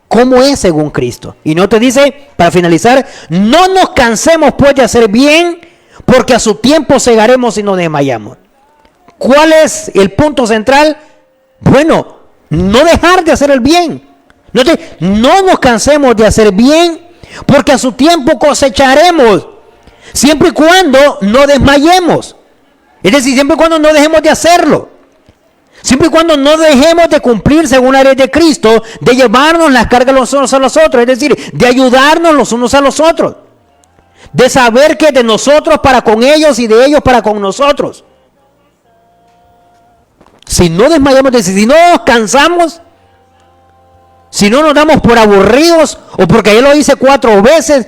cómo es según Cristo. Y no te dice, para finalizar, no nos cansemos pues de hacer bien, porque a su tiempo segaremos y no desmayamos. ¿Cuál es el punto central? Bueno, no dejar de hacer el bien. No nos cansemos de hacer bien, porque a su tiempo cosecharemos, siempre y cuando no desmayemos. Es decir, siempre y cuando no dejemos de hacerlo. Siempre y cuando no dejemos de cumplir según la ley de Cristo, de llevarnos las cargas los unos a los otros, es decir, de ayudarnos los unos a los otros. De saber que de nosotros para con ellos y de ellos para con nosotros. Si no desmayamos, es decir, si no nos cansamos, si no nos damos por aburridos, o porque Él lo dice 4 veces,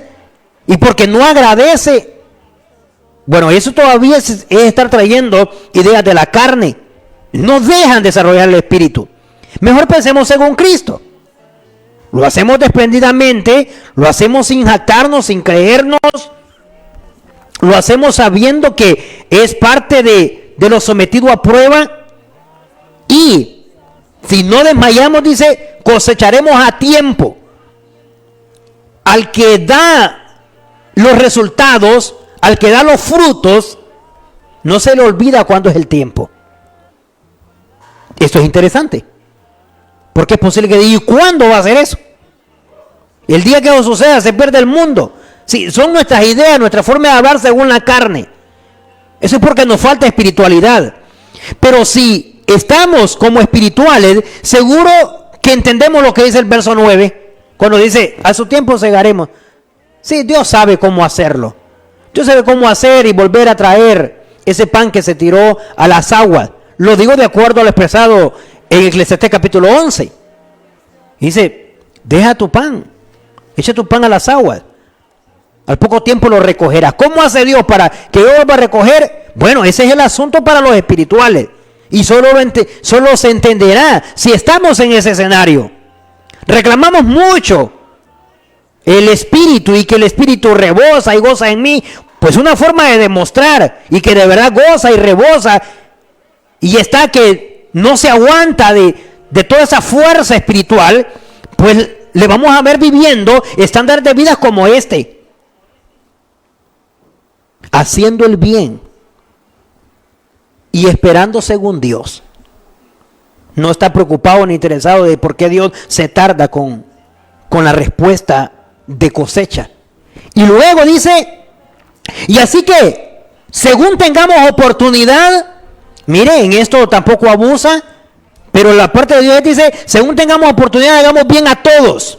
y porque no agradece, bueno, eso todavía es estar trayendo ideas de la carne. No dejan desarrollar el espíritu. Mejor pensemos según Cristo. Lo hacemos desprendidamente, lo hacemos sin jactarnos, sin creernos, lo hacemos sabiendo que es parte de lo sometido a prueba. Y si no desmayamos, dice, cosecharemos a tiempo. Al que da los resultados, al que da los frutos, no se le olvida cuándo es el tiempo. Esto es interesante, porque es posible que diga, ¿y cuándo va a ser eso? El día que eso suceda se pierde el mundo. Sí, son nuestras ideas, nuestra forma de hablar según la carne. Eso es porque nos falta espiritualidad. Pero si estamos como espirituales, seguro que entendemos lo que dice el verso 9, cuando dice, a su tiempo segaremos. Sí, Dios sabe cómo hacerlo. Dios sabe cómo hacer y volver a traer ese pan que se tiró a las aguas. Lo digo de acuerdo a lo expresado en Eclesiastés capítulo 11. Dice, deja tu pan, echa tu pan a las aguas. Al poco tiempo lo recogerás. ¿Cómo hace Dios para que yo vuelva a recoger? Bueno, ese es el asunto para los espirituales. Y solo se entenderá si estamos en ese escenario. Reclamamos mucho el espíritu y que el espíritu rebosa y goza en mí. Pues una forma de demostrar y que de verdad goza y rebosa y está que no se aguanta de toda esa fuerza espiritual, pues le vamos a ver viviendo estándares de vida como este. Haciendo el bien y esperando según Dios. No está preocupado ni interesado de por qué Dios se tarda con la respuesta de cosecha. Y luego dice, y así que, según tengamos oportunidad, mire, en esto tampoco abusa, pero la parte de Dios dice, según tengamos oportunidad, hagamos bien a todos.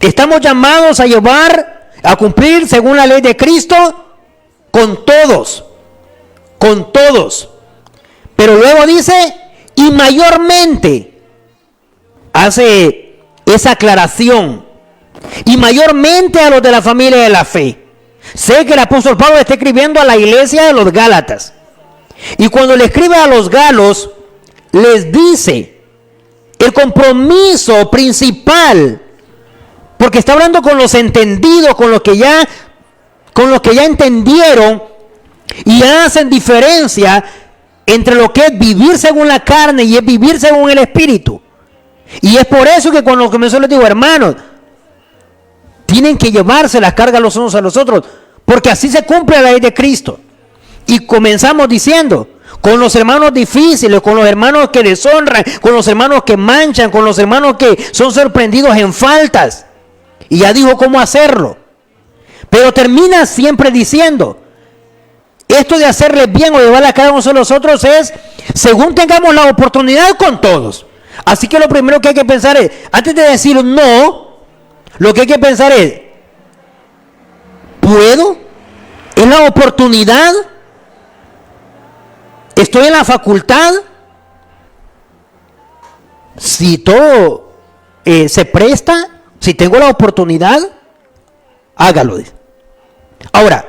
Estamos llamados a llevar, a cumplir según la ley de Cristo, con todos. Pero luego dice, y mayormente, hace esa aclaración, y mayormente a los de la familia de la fe. Sé que el apóstol Pablo está escribiendo a la iglesia de los Gálatas. Y cuando le escribe a los galos, les dice el compromiso principal, porque está hablando con los entendidos, con los que ya entendieron y hacen diferencia entre lo que es vivir según la carne y es vivir según el Espíritu. Y es por eso que cuando comenzó les digo, hermanos, tienen que llevarse las cargas los unos a los otros, porque así se cumple la ley de Cristo. Y comenzamos diciendo, con los hermanos difíciles, con los hermanos que deshonran, con los hermanos que manchan, con los hermanos que son sorprendidos en faltas. Y ya dijo cómo hacerlo. Pero termina siempre diciendo, esto de hacerles bien o llevar la cara unos a los otros es según tengamos la oportunidad con todos. Así que lo primero que hay que pensar es, antes de decir no, lo que hay que pensar es, ¿puedo? ¿Es la oportunidad? ¿Estoy en la facultad? Si todo se presta, si tengo la oportunidad, hágalo. Ahora,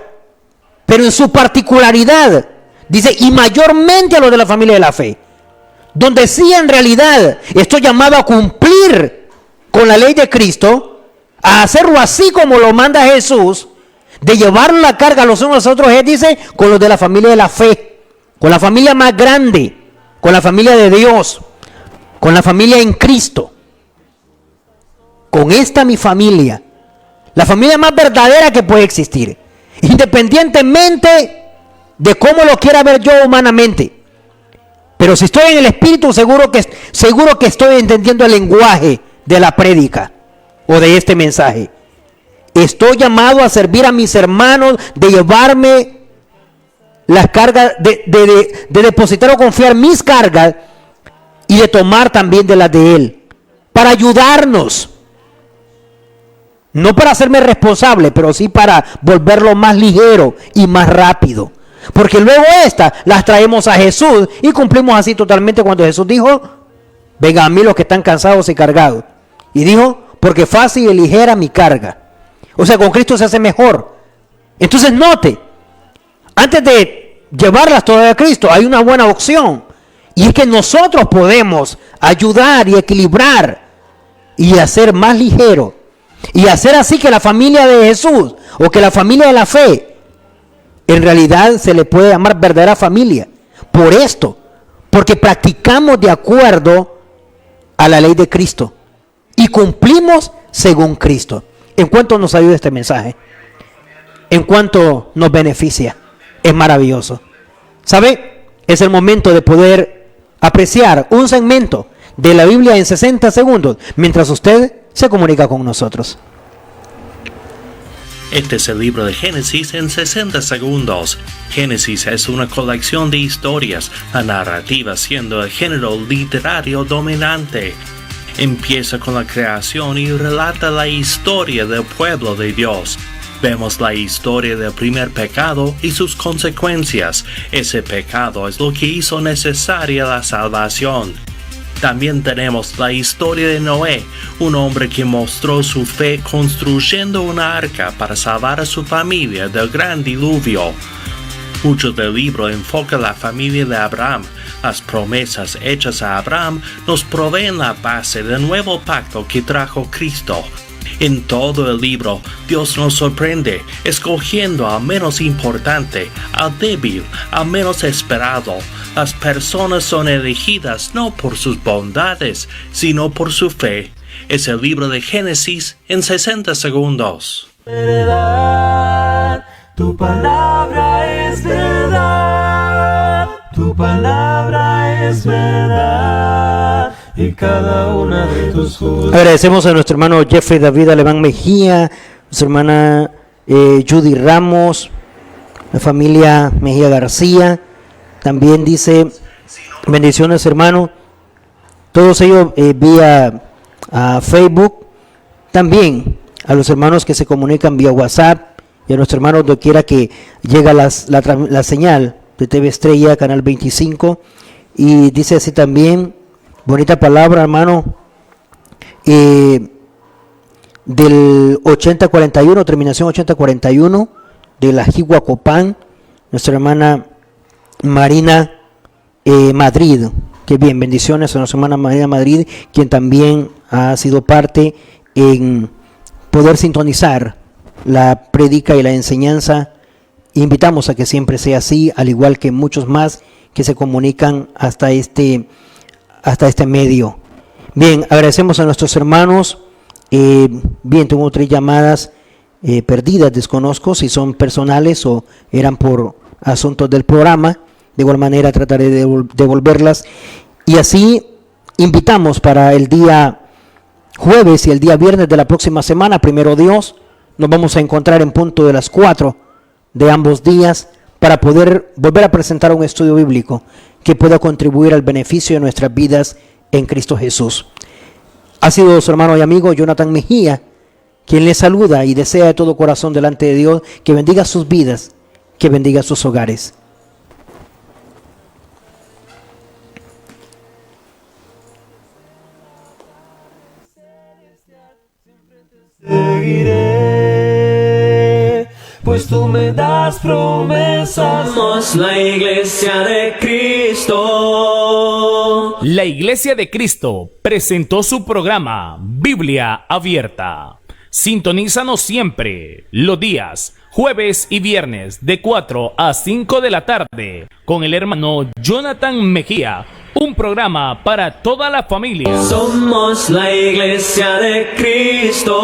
pero en su particularidad, dice, y mayormente a los de la familia de la fe, donde sí en realidad estoy llamado a cumplir con la ley de Cristo, a hacerlo así como lo manda Jesús, de llevar la carga a los unos a los otros, dice, con los de la familia de la fe, con la familia más grande, con la familia de Dios, con la familia en Cristo. Con esta mi familia, la familia más verdadera que puede existir, independientemente de cómo lo quiera ver yo humanamente. Pero si estoy en el Espíritu, seguro que estoy entendiendo el lenguaje de la prédica o de este mensaje. Estoy llamado a servir a mis hermanos, de llevarme las cargas, de depositar o confiar mis cargas y de tomar también de las de Él, para ayudarnos. No para hacerme responsable, pero sí para volverlo más ligero y más rápido. Porque luego estas las traemos a Jesús y cumplimos así totalmente cuando Jesús dijo, vengan a mí los que están cansados y cargados. Y dijo, porque fácil y ligera mi carga. O sea, con Cristo se hace mejor. Entonces note, antes de llevarlas todas a Cristo, hay una buena opción. Y es que nosotros podemos ayudar y equilibrar y hacer más ligero. Y hacer así que la familia de Jesús o que la familia de la fe en realidad se le puede llamar verdadera familia. Por esto, porque practicamos de acuerdo a la ley de Cristo y cumplimos según Cristo. ¿En cuánto nos ayuda este mensaje? ¿En cuánto nos beneficia? Es maravilloso. ¿Sabe? Es el momento de poder apreciar un segmento de la Biblia en 60 segundos mientras usted se comunica con nosotros. Este es el libro de Génesis en 60 segundos. Génesis es una colección de historias, la narrativa siendo el género literario dominante. Empieza con la creación y relata la historia del pueblo de Dios. Vemos la historia del primer pecado y sus consecuencias. Ese pecado es lo que hizo necesaria la salvación. También tenemos la historia de Noé, un hombre que mostró su fe construyendo una arca para salvar a su familia del gran diluvio. Mucho del libro enfoca la familia de Abraham. Las promesas hechas a Abraham nos proveen la base del nuevo pacto que trajo Cristo. En todo el libro, Dios nos sorprende, escogiendo al menos importante, al débil, al menos esperado. Las personas son elegidas no por sus bondades, sino por su fe. Es el libro de Génesis en 60 segundos. Verdad, tu palabra es verdad, tu palabra es verdad, y cada una de tus justas. Agradecemos a nuestro hermano Jeffrey David Alemán Mejía, nuestra hermana Judy Ramos, la familia Mejía García. También dice, bendiciones hermano, todos ellos vía Facebook. También a los hermanos que se comunican vía WhatsApp y a nuestros hermanos donde quiera que llega la señal de TV Estrella, Canal 25. Y dice así también, bonita palabra hermano, del 8041, terminación 8041, de la Jihuacopán, nuestra hermana Marina Madrid, Qué bien, bendiciones a nuestra hermana María Madrid, quien también ha sido parte en poder sintonizar la prédica y la enseñanza. Invitamos a que siempre sea así, al igual que muchos más que se comunican hasta este medio. Bien, agradecemos a nuestros hermanos. Bien, tengo 3 llamadas perdidas, desconozco si son personales o eran por asuntos del programa. De igual manera trataré de devolverlas. Y así invitamos para el día jueves y el día viernes de la próxima semana, primero Dios, nos vamos a encontrar en punto de las 4 de ambos días para poder volver a presentar un estudio bíblico que pueda contribuir al beneficio de nuestras vidas en Cristo Jesús. Ha sido su hermano y amigo Jonathan Mejía quien les saluda y desea de todo corazón delante de Dios que bendiga sus vidas, que bendiga sus hogares. Seguiré, pues tú me das promesas. Somos la iglesia de Cristo. La Iglesia de Cristo presentó su programa Biblia Abierta. Sintonízanos siempre, los días jueves y viernes de 4 a 5 de la tarde con el hermano Jonathan Mejía, un programa para toda la familia. Somos la iglesia de Cristo.